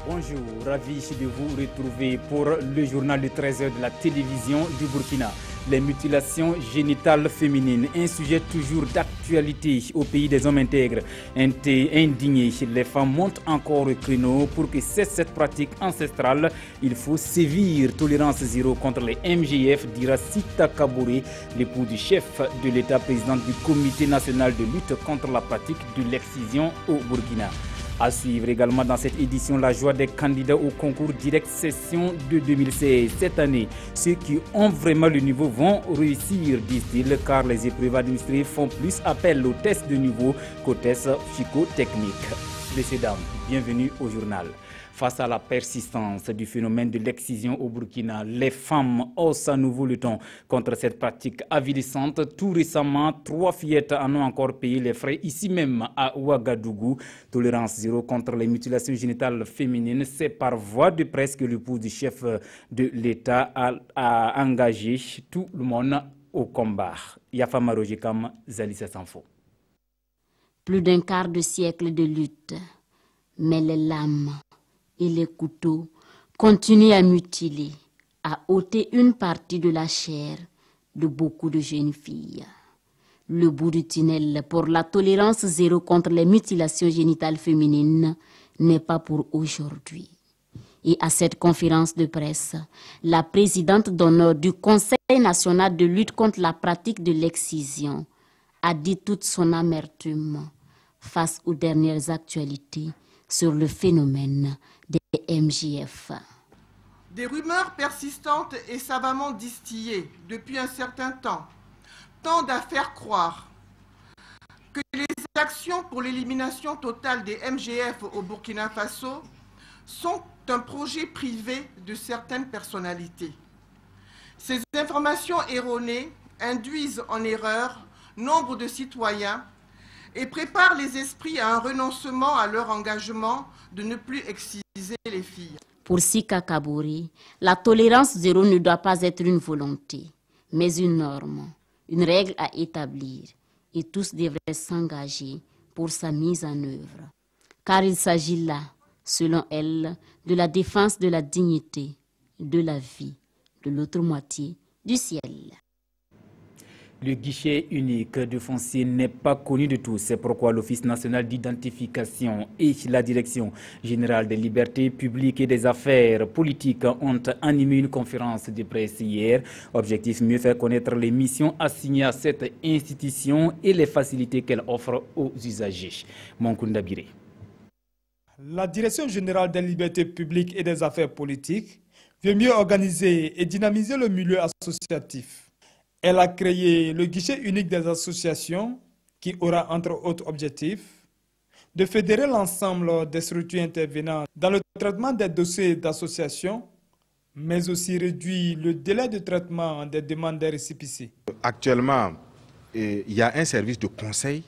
Bonjour, ravi de vous retrouver pour le journal de 13h de la télévision du Burkina. Les mutilations génitales féminines, un sujet toujours d'actualité au pays des hommes intègres. Indignés, les femmes montent encore au créneau pour que cesse cette pratique ancestrale. Il faut sévir, tolérance zéro contre les MGF, dira Sita Kabouré, l'époux du chef de l'État, président du comité national de lutte contre la pratique de l'excision au Burkina. À suivre également dans cette édition la joie des candidats au concours direct session de 2016. Cette année, ceux qui ont vraiment le niveau vont réussir, disent-ils, car les épreuves administrées font plus appel aux tests de niveau qu'aux tests psychotechniques. Messieurs, dames, bienvenue au journal. Face à la persistance du phénomène de l'excision au Burkina, les femmes haussent à nouveau le ton contre cette pratique avilissante. Tout récemment, 3 fillettes en ont encore payé les frais ici même à Ouagadougou. Tolérance zéro contre les mutilations génitales féminines. C'est par voie de presse que l'époux du chef de l'État a engagé tout le monde au combat. Yafama Rojikam, Zalissa Sanfo. Plus d'un quart de siècle de lutte, mais les lames et les couteaux continuent à mutiler, à ôter une partie de la chair de beaucoup de jeunes filles. Le bout du tunnel pour la tolérance zéro contre les mutilations génitales féminines n'est pas pour aujourd'hui. Et à cette conférence de presse, la présidente d'honneur du Conseil national de lutte contre la pratique de l'excision a dit toute son amertume face aux dernières actualités sur le phénomène des MJF. Des rumeurs persistantes et savamment distillées depuis un certain temps tendent à faire croire que les actions pour l'élimination totale des MGF au Burkina Faso sont un projet privé de certaines personnalités. Ces informations erronées induisent en erreur nombre de citoyens et préparent les esprits à un renoncement à leur engagement de ne plus exciser les filles. Pour Sika Kabouré, la tolérance zéro ne doit pas être une volonté, mais une norme, une règle à établir, et tous devraient s'engager pour sa mise en œuvre. Car il s'agit là, selon elle, de la défense de la dignité, de la vie, de l'autre moitié du ciel. Le guichet unique de foncier n'est pas connu de tous. C'est pourquoi l'Office national d'identification et la Direction générale des libertés publiques et des affaires politiques ont animé une conférence de presse hier. Objectif, mieux faire connaître les missions assignées à cette institution et les facilités qu'elle offre aux usagers. Monkunda Biré. La Direction générale des libertés publiques et des affaires politiques veut mieux organiser et dynamiser le milieu associatif. Elle a créé le guichet unique des associations qui aura entre autres objectifs de fédérer l'ensemble des structures intervenant dans le traitement des dossiers d'association, mais aussi réduire le délai de traitement des demandes des récépissés. Actuellement, il y a un service de conseil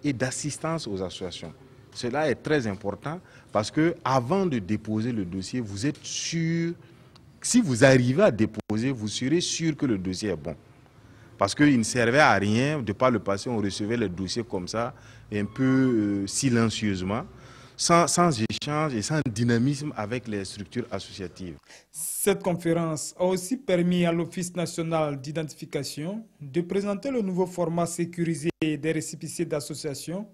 et d'assistance aux associations. Cela est très important parce que avant de déposer le dossier, vous êtes sûr. Si vous arrivez à déposer, vous serez sûr que le dossier est bon. Parce qu'il ne servait à rien, de par le passé, on recevait les dossiers comme ça, un peu silencieusement, sans échange et sans dynamisme avec les structures associatives. Cette conférence a aussi permis à l'Office national d'identification de présenter le nouveau format sécurisé des récépissés d'associations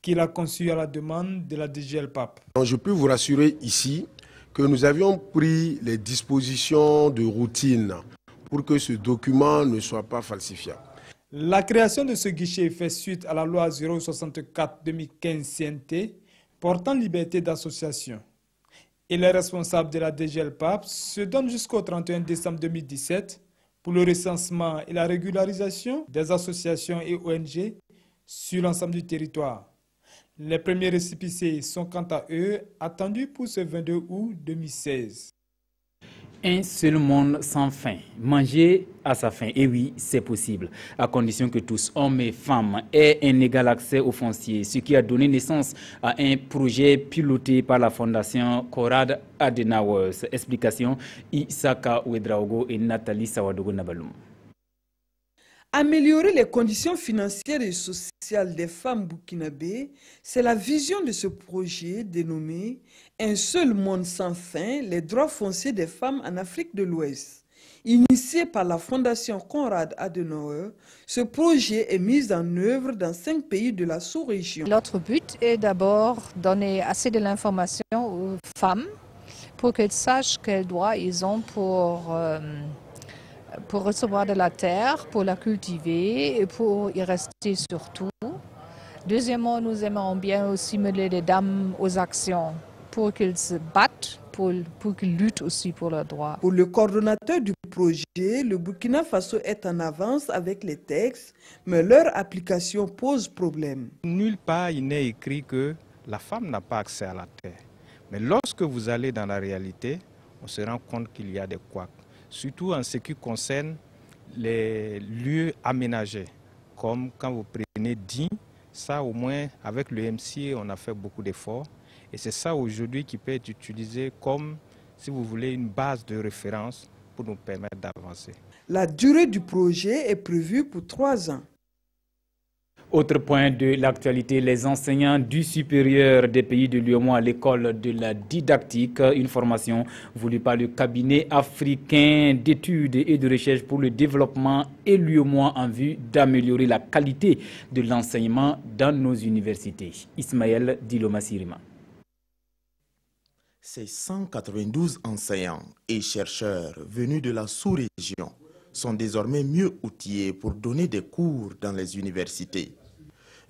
qu'il a conçu à la demande de la DGLPAP. Je peux vous rassurer ici que nous avions pris les dispositions de routine pour que ce document ne soit pas falsifiable. La création de ce guichet fait suite à la loi 064/2015 CNT portant liberté d'association. Et les responsables de la DGLPAP se donnent jusqu'au 31 décembre 2017 pour le recensement et la régularisation des associations et ONG sur l'ensemble du territoire. Les premiers récépissés sont quant à eux attendus pour ce 22 août 2016. Un seul monde sans faim, manger à sa faim, et oui, c'est possible, à condition que tous, hommes et femmes, aient un égal accès au foncier, ce qui a donné naissance à un projet piloté par la fondation Konrad Adenauer. Explication, Isaka Ouedraogo et Nathalie Sawadogo Nabaloum. Améliorer les conditions financières et sociales des femmes burkinabées, c'est la vision de ce projet dénommé « Un seul monde sans fin, les droits fonciers des femmes en Afrique de l'Ouest ». Initié par la Fondation Konrad Adenauer, ce projet est mis en œuvre dans 5 pays de la sous-région. L'autre but est d'abord donner assez de l'information aux femmes pour qu'elles sachent quels droits ils ont pour recevoir de la terre, pour la cultiver et pour y rester surtout. Deuxièmement, nous aimerions bien aussi mêler les dames aux actions pour qu'elles se battent, pour qu'ils luttent aussi pour leurs droits. Pour le coordonnateur du projet, le Burkina Faso est en avance avec les textes, mais leur application pose problème. Nulle part il n'est écrit que la femme n'a pas accès à la terre. Mais lorsque vous allez dans la réalité, on se rend compte qu'il y a des couacs. Surtout en ce qui concerne les lieux aménagés, comme quand vous prenez DIN, ça au moins avec le MCA on a fait beaucoup d'efforts et c'est ça aujourd'hui qui peut être utilisé comme, si vous voulez, une base de référence pour nous permettre d'avancer. La durée du projet est prévue pour 3 ans. Autre point de l'actualité, les enseignants du supérieur des pays de l'UEMOA à l'école de la didactique, une formation voulue par le cabinet africain d'études et de recherche pour le développement et l'UEMOA en vue d'améliorer la qualité de l'enseignement dans nos universités. Ismaël Diloma-Sirima. Ces 192 enseignants et chercheurs venus de la sous-région sont désormais mieux outillés pour donner des cours dans les universités.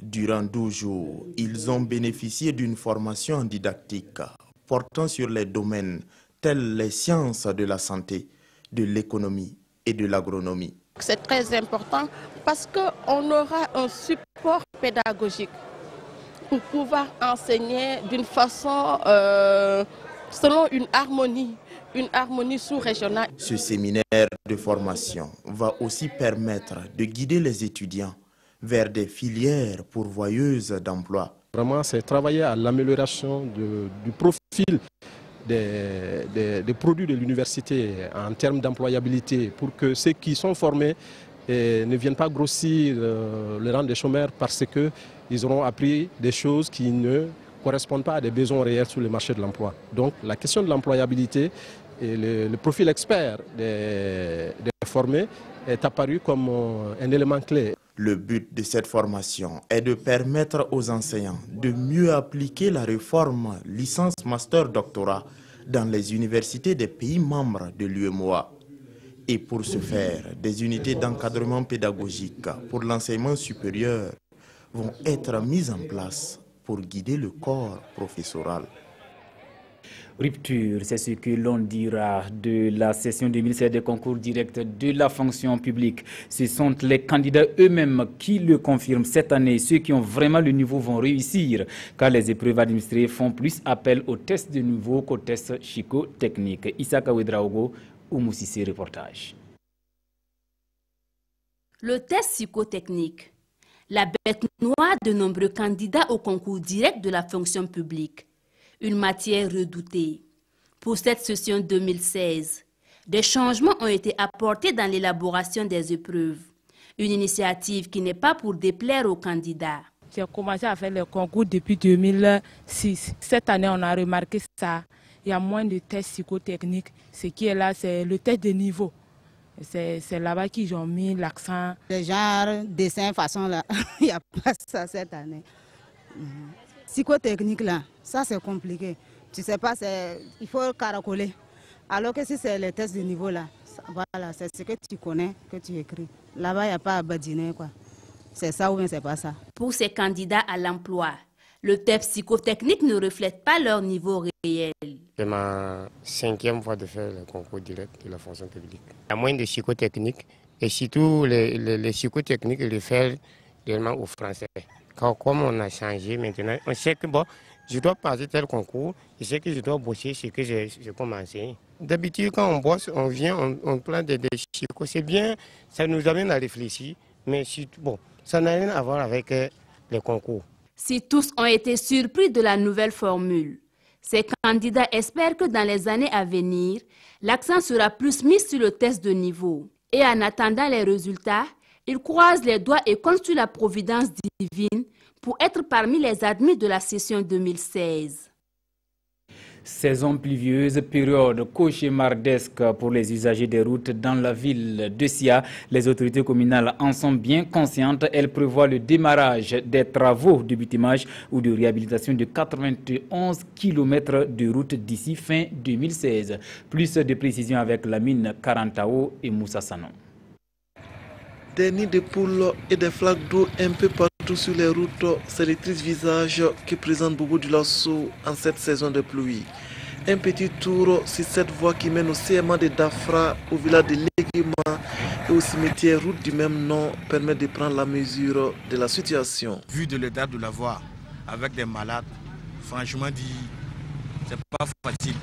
Durant 12 jours, ils ont bénéficié d'une formation en didactique portant sur les domaines tels les sciences de la santé, de l'économie et de l'agronomie. C'est très important parce qu'on aura un support pédagogique pour pouvoir enseigner d'une façon selon une harmonie sous-régionale. Ce séminaire de formation va aussi permettre de guider les étudiants vers des filières pourvoyeuses d'emploi. Vraiment, c'est travailler à l'amélioration du profil des produits de l'université en termes d'employabilité pour que ceux qui sont formés ne viennent pas grossir le rang des chômeurs parce qu'ils auront appris des choses qui ne correspondent pas à des besoins réels sur le marché de l'emploi. Donc la question de l'employabilité et le profil expert des formés est apparu comme un élément clé. Le but de cette formation est de permettre aux enseignants de mieux appliquer la réforme licence master doctorat dans les universités des pays membres de l'UEMOA. Et pour ce faire, des unités d'encadrement pédagogique pour l'enseignement supérieur vont être mises en place pour guider le corps professoral. Rupture, c'est ce que l'on dira de la session 2016 des concours directs de la fonction publique. Ce sont les candidats eux-mêmes qui le confirment cette année. Ceux qui ont vraiment le niveau vont réussir, car les épreuves administrées font plus appel aux tests de niveau qu'aux tests psychotechniques. Isaka Ouedraogo, Oumoussissé, reportage. Le test psychotechnique, la bête noire de nombreux candidats au concours direct de la fonction publique. Une matière redoutée. Pour cette session 2016, des changements ont été apportés dans l'élaboration des épreuves. Une initiative qui n'est pas pour déplaire aux candidats. J'ai commencé à faire le concours depuis 2006. Cette année, on a remarqué ça. Il y a moins de tests psychotechniques. Ce qui est là, c'est le test de niveau. C'est là-bas qu'ils ont mis l'accent. Le genre dessin façon là, il n'y a pas ça cette année. Psychotechnique là, ça c'est compliqué. Tu sais pas, il faut caracoler. Alors que si c'est les tests de niveau là, voilà, c'est ce que tu connais, que tu écris. Là-bas, il n'y a pas à badiner quoi. C'est ça ou bien c'est pas ça. Pour ces candidats à l'emploi, le test psychotechnique ne reflète pas leur niveau réel. C'est ma 5e fois de faire le concours direct de la fonction publique. Il y a moins de psychotechnique et surtout les psychotechniques, ils le font réellement au français. Comme on a changé maintenant, on sait que bon, je dois passer tel concours, je sais que je dois bosser ce que j'ai commencé. D'habitude, quand on bosse, on vient, on prend des psychos. C'est bien, ça nous amène à réfléchir, mais bon, ça n'a rien à voir avec les concours. Si tous ont été surpris de la nouvelle formule, ces candidats espèrent que dans les années à venir, l'accent sera plus mis sur le test de niveau. Et en attendant les résultats, Il croise les doigts et compte sur la providence divine pour être parmi les admis de la session 2016. Saison pluvieuse, période cauchemardesque pour les usagers des routes dans la ville de Sia. Les autorités communales en sont bien conscientes. Elles prévoient le démarrage des travaux de bitumage ou de réhabilitation de 91 km de route d'ici fin 2016. Plus de précisions avec Lamine Karantao et Moussa Sanon. Des nids de poules et des flaques d'eau un peu partout sur les routes, c'est le triste visage que présente Bobo Dioulasso en cette saison de pluie. Un petit tour sur cette voie qui mène au CMA de Dafra, au village de Léguima et au cimetière route du même nom permet de prendre la mesure de la situation. Vu de l'état de la voie, avec des malades, franchement dit, c'est pas facile.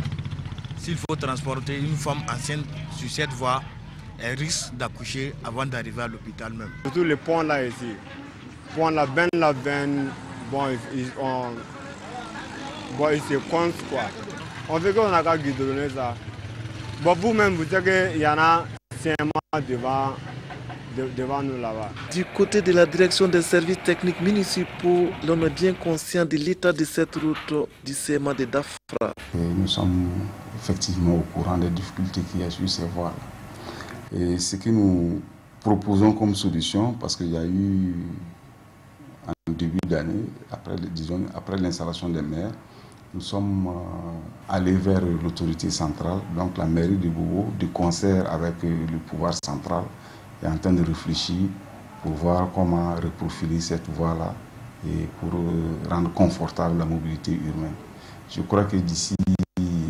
S'il faut transporter une femme enceinte sur cette voie, elle risque d'accoucher avant d'arriver à l'hôpital même. Surtout les ponts là ici. Pont la veine, bon, ils se comptent quoi. On veut qu'on a qu'à guidonner ça. Bon, vous-même, vous savez qu'il y en a 5 mois devant nous là-bas. Du côté de la direction des services techniques municipaux, l'on est bien conscient de l'état de cette route du CMA de Dafra. Nous sommes effectivement au courant des difficultés qu'il y a sur ces voies. Et ce que nous proposons comme solution, parce qu'il y a eu en début d'année, après l'installation des maires, nous sommes allés vers l'autorité centrale, donc la mairie de Bobo, de concert avec le pouvoir central, est en train de réfléchir pour voir comment reprofiler cette voie-là et pour rendre confortable la mobilité urbaine. Je crois que d'ici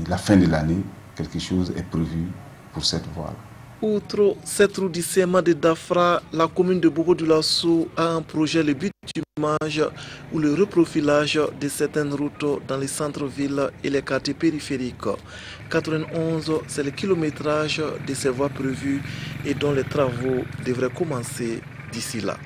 la fin de l'année, quelque chose est prévu pour cette voie-là. Outre cette route du CMA de Dafra, la commune de Bobo Dioulasso a un projet, le bitumage ou le reprofilage de certaines routes dans les centres-villes et les quartiers périphériques. 91, c'est le kilométrage de ces voies prévues et dont les travaux devraient commencer d'ici là.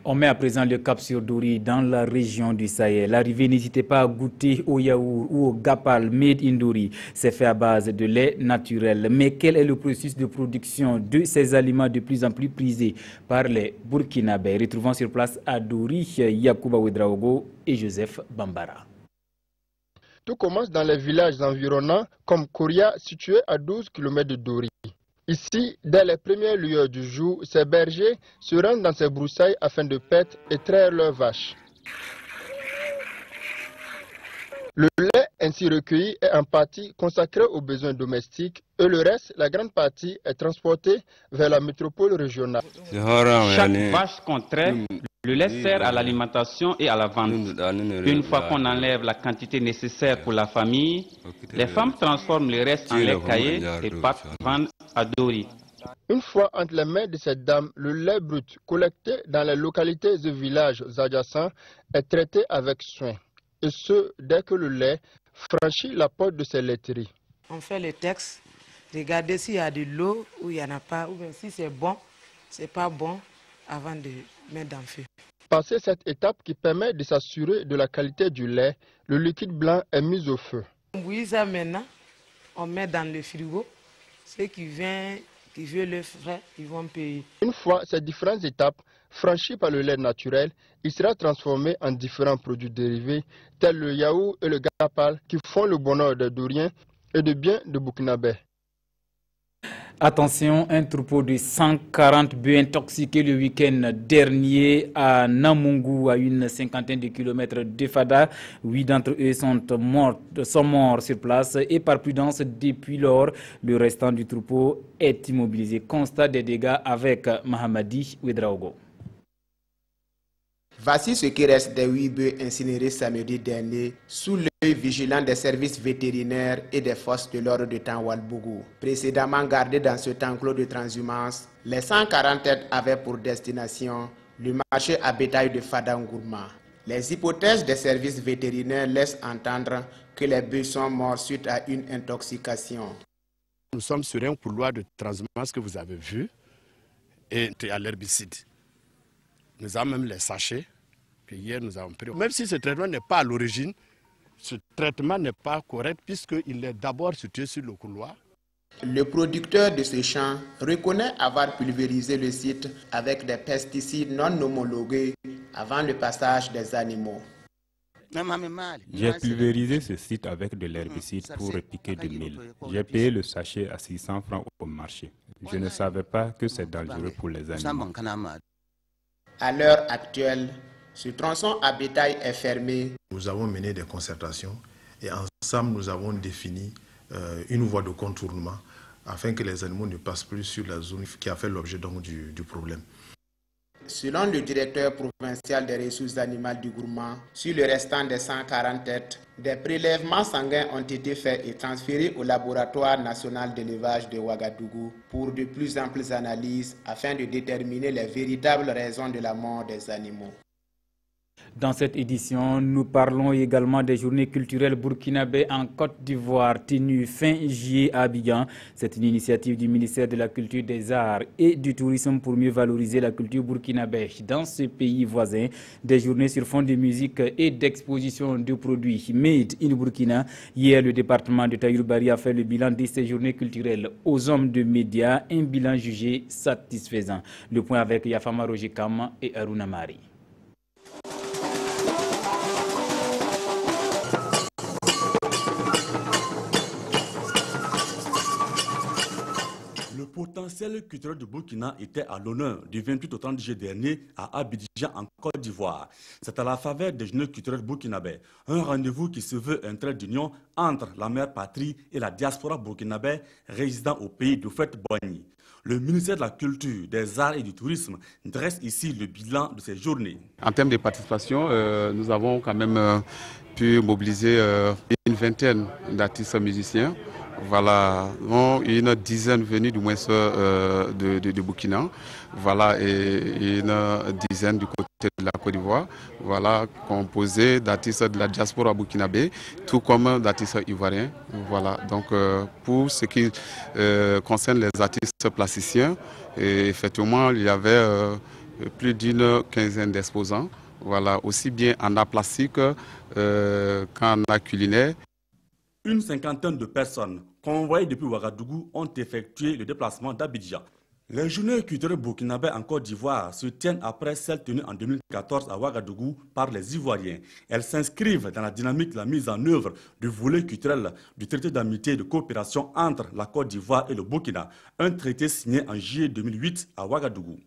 On met à présent le cap sur Dori dans la région du Sahel. L'arrivée, n'hésitez pas à goûter au yaourt ou au gapal made in Dori. C'est fait à base de lait naturel. Mais quel est le processus de production de ces aliments de plus en plus prisés par les Burkinabés? Retrouvons sur place à Dori Yacouba Ouedraogo et Joseph Bambara. Tout commence dans les villages environnants comme Koria, situé à 12 km de Dori. Ici, dès les premières lueurs du jour, ces bergers se rendent dans ces broussailles afin de paître et traire leurs vaches. Le lait ainsi recueilli est en partie consacré aux besoins domestiques et le reste, la grande partie, est transporté vers la métropole régionale. Chaque vache qu'on traite, le lait sert à l'alimentation et à la vente. Une fois qu'on enlève la quantité nécessaire pour la famille, les femmes transforment le reste en lait caillé et partent vendre à Dori. Une fois entre les mains de cette dame, le lait brut collecté dans les localités et villages adjacents est traité avec soin. Et ce, dès que le lait franchit la porte de ces laiteries. On fait le texte, regardez s'il y a de l'eau ou il n'y en a pas, ou bien si c'est bon, c'est pas bon, avant de mettre dans le feu. Passé cette étape qui permet de s'assurer de la qualité du lait, le liquide blanc est mis au feu. On bouillit ça maintenant, on met dans le frigo. Ceux qui veulent le frais, ils vont payer. Une fois ces différentes étapes franchies par le lait naturel, il sera transformé en différents produits dérivés, tels le yaourt et le gapal, qui font le bonheur des Doriens et de bien de Burkinabés. Attention, un troupeau de 140 bœufs intoxiqués le week-end dernier à Namungu, à une cinquantaine de kilomètres de Fada. 8 d'entre eux sont morts sur place et par prudence, depuis lors, le restant du troupeau est immobilisé. Constat des dégâts avec Mahamadi Ouedraogo. Voici ce qui reste des 8 bœufs incinérés samedi dernier sous l'œil vigilant des services vétérinaires et des forces de l'ordre de Tanwalbougou. Précédemment gardés dans cet enclos de transhumance, les 140 têtes avaient pour destination le marché à bétail de Fadangourma. Les hypothèses des services vétérinaires laissent entendre que les bœufs sont morts suite à une intoxication. Nous sommes sur un couloir de transhumance que vous avez vu et à l'herbicide. Nous avons même les sachets que hier nous avons pris. Même si ce traitement n'est pas à l'origine, ce traitement n'est pas correct puisqu'il est d'abord situé sur le couloir. Le producteur de ce champ reconnaît avoir pulvérisé le site avec des pesticides non homologués avant le passage des animaux. J'ai pulvérisé ce site avec de l'herbicide pour repiquer du mil. J'ai payé le sachet à 600 francs au marché. Je ne savais pas que c'est dangereux pour les animaux. À l'heure actuelle, ce tronçon à bétail est fermé. Nous avons mené des concertations et ensemble nous avons défini une voie de contournement afin que les animaux ne passent plus sur la zone qui a fait l'objet du problème. Selon le directeur provincial des ressources animales du Gourmand, sur le restant des 140 têtes, des prélèvements sanguins ont été faits et transférés au laboratoire national d'élevage de Ouagadougou pour de plus amples analyses afin de déterminer les véritables raisons de la mort des animaux. Dans cette édition, nous parlons également des journées culturelles burkinabées en Côte d'Ivoire tenues fin juillet à Abidjan. C'est une initiative du ministère de la Culture, des Arts et du Tourisme pour mieux valoriser la culture burkinabé dans ce pays voisin. Des journées sur fond de musique et d'exposition de produits made in Burkina. Hier, le département de Taïroubari a fait le bilan de ces journées culturelles aux hommes de médias, un bilan jugé satisfaisant. Le point avec Yafama Rojekam et Aruna Mari. Le potentiel culturel du Burkina était à l'honneur du 28 au 30 juillet dernier à Abidjan en Côte d'Ivoire. C'est à la faveur des journées culturelles burkinabées, un rendez-vous qui se veut un trait d'union entre la mère patrie et la diaspora burkinabé résidant au pays de Fouette-Boigny. Le ministère de la Culture, des Arts et du Tourisme dresse ici le bilan de ces journées. En termes de participation, nous avons quand même pu mobiliser une vingtaine d'artistes musiciens. Voilà, une dizaine venus du moins de Burkina, voilà, et une dizaine du côté de la Côte d'Ivoire, voilà, composé d'artistes de la diaspora burkinabé, tout comme d'artistes ivoiriens. Voilà, donc pour ce qui concerne les artistes plasticiens, effectivement, il y avait plus d'une quinzaine d'exposants, voilà, aussi bien en art plastique qu'en art culinaire. Une cinquantaine de personnes convoyées depuis Ouagadougou ont effectué le déplacement d'Abidjan. Les journées culturelles burkinabées en Côte d'Ivoire se tiennent après celles tenues en 2014 à Ouagadougou par les Ivoiriens. Elles s'inscrivent dans la dynamique de la mise en œuvre du volet culturel du traité d'amitié et de coopération entre la Côte d'Ivoire et le Burkina, un traité signé en juillet 2008 à Ouagadougou.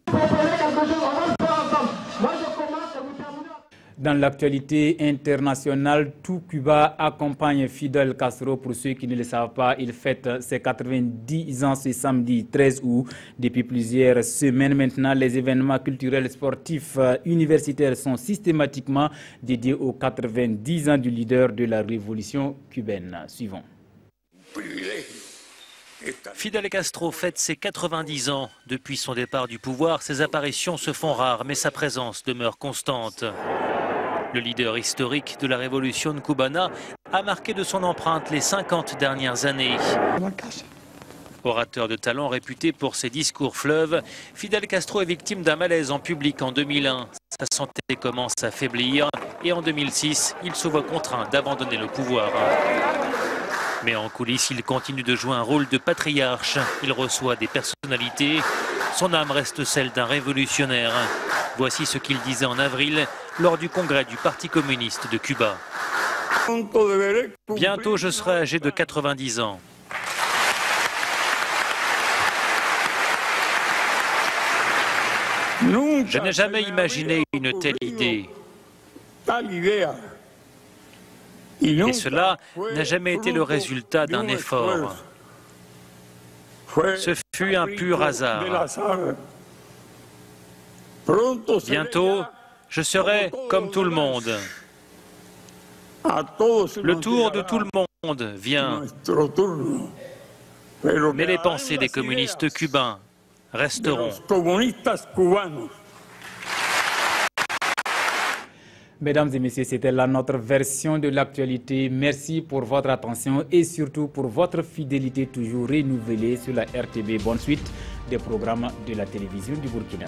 Dans l'actualité internationale, tout Cuba accompagne Fidel Castro. Pour ceux qui ne le savent pas, il fête ses 90 ans ce samedi 13 août. Depuis plusieurs semaines maintenant, les événements culturels, sportifs, universitaires sont systématiquement dédiés aux 90 ans du leader de la révolution cubaine. Suivons. Fidel Castro fête ses 90 ans. Depuis son départ du pouvoir, ses apparitions se font rares, mais sa présence demeure constante. Le leader historique de la révolution cubana a marqué de son empreinte les 50 dernières années. Orateur de talent réputé pour ses discours fleuves, Fidel Castro est victime d'un malaise en public en 2001. Sa santé commence à faiblir et en 2006, il se voit contraint d'abandonner le pouvoir. Mais en coulisses, il continue de jouer un rôle de patriarche. Il reçoit des personnalités. Son âme reste celle d'un révolutionnaire. Voici ce qu'il disait en avril lors du congrès du Parti communiste de Cuba. Bientôt, je serai âgé de 90 ans. Je n'ai jamais imaginé une telle idée. Et cela n'a jamais été le résultat d'un effort. Ce fut un pur hasard. Bientôt, je serai comme tout le monde. Le tour de tout le monde vient. Mais les pensées des communistes cubains resteront. Mesdames et messieurs, c'était là notre version de l'actualité. Merci pour votre attention et surtout pour votre fidélité toujours renouvelée sur la RTB. Bonne suite des programmes de la télévision du Burkina.